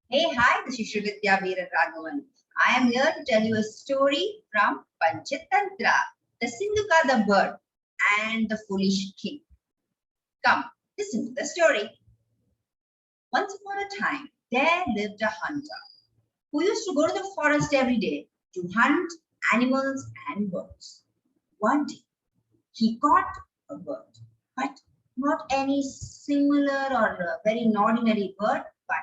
Hey, hi, this is Srividya Veeran Raghavan. I am here to tell you a story from Panchatantra, the Sindhuka the bird and the foolish king. Come, listen to the story. Once upon a time, there lived a hunter who used to go to the forest every day to hunt animals and birds. One day, he caught a bird, but not any similar or very ordinary bird, but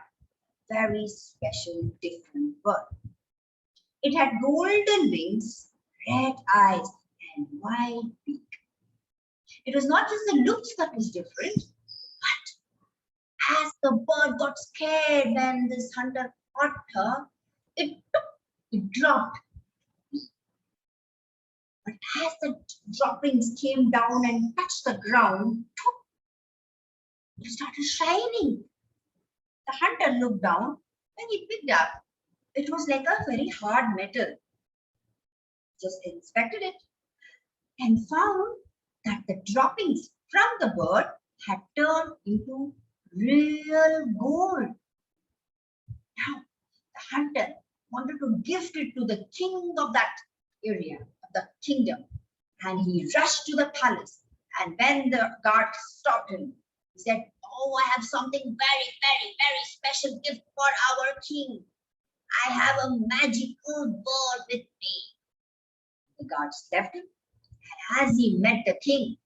very special, different bird. It had golden wings, red eyes, and wide beak. It was not just the looks that was different, but as the bird got scared when this hunter caught her, it dropped. But as the droppings came down and touched the ground, it started shining. The hunter looked down and he picked up. It was like a very hard metal. Just inspected it and found that the droppings from the bird had turned into real gold. Now, the hunter wanted to gift it to the king of that area, of the kingdom, and he rushed to the palace. And when the guard stopped him, he said, "Oh, I have something very, very, very special gift for our king. I have a magical bird with me." The guards left him. As he met the king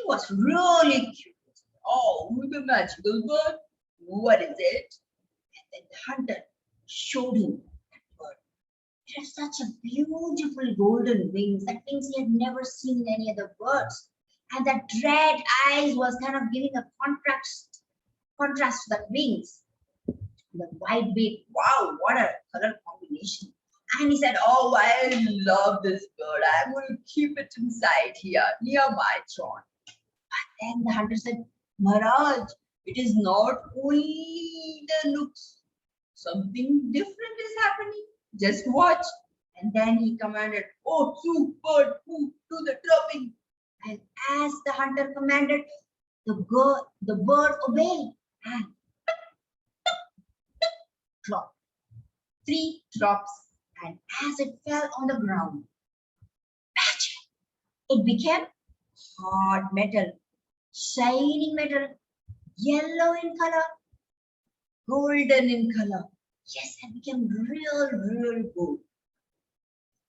was really curious. "Oh, the magical bird, what is it?" And then the hunter showed him that bird. It had such a beautiful golden wings, that wings he had never seen in any other birds. And that red eyes was kind of giving a contrast to that wings. The white beak, wow, what a color combination. And he said, "Oh, I love this bird. I'm going to keep it inside here near my throne." Then the hunter said, "Maharaj, it is not only the looks. Something different is happening. Just watch." And then he commanded, "Oh, you bird, move to the dropping." And as the hunter commanded, the bird obeyed and dropped 3 drops. And as it fell on the ground, it became hard metal, shining metal, yellow in color, golden in color. Yes, it became real gold.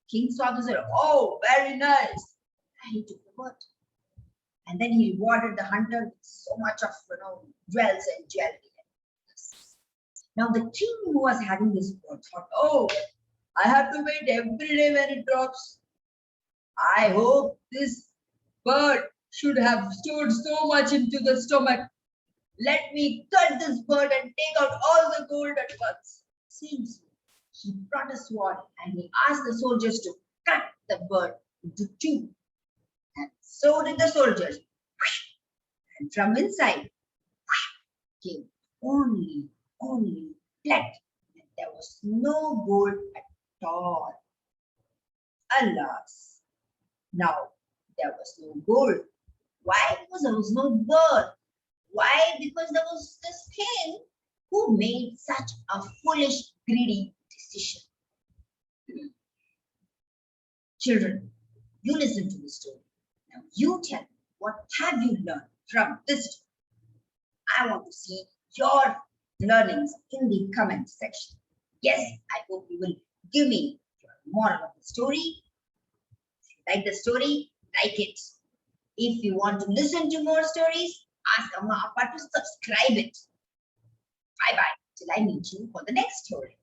King saw this and said, "Oh, very nice." And he took the bird. And then he rewarded the hunter with so much of jewels and jewelry. Now the king who was having this bird thought, "Oh, I have to wait every day when it drops. I hope this bird should have stored so much into the stomach. Let me cut this bird and take out all the gold at once." Seems he brought a sword and he asked the soldiers to cut the bird into 2. And so did the soldiers. And from inside came only blood. And there was no gold at all. Alas, now there was no gold. Why? Because there was no bird. Why? Because there was this king who made such a foolish, greedy decision. Children, you listen to the story. Now you tell me, what have you learned from this story? I want to see your learnings in the comment section. Yes, I hope you will give me your moral of the story. If you like the story, like it. If you want to listen to more stories, ask Amma Appa to subscribe it. Bye bye till I meet you for the next story.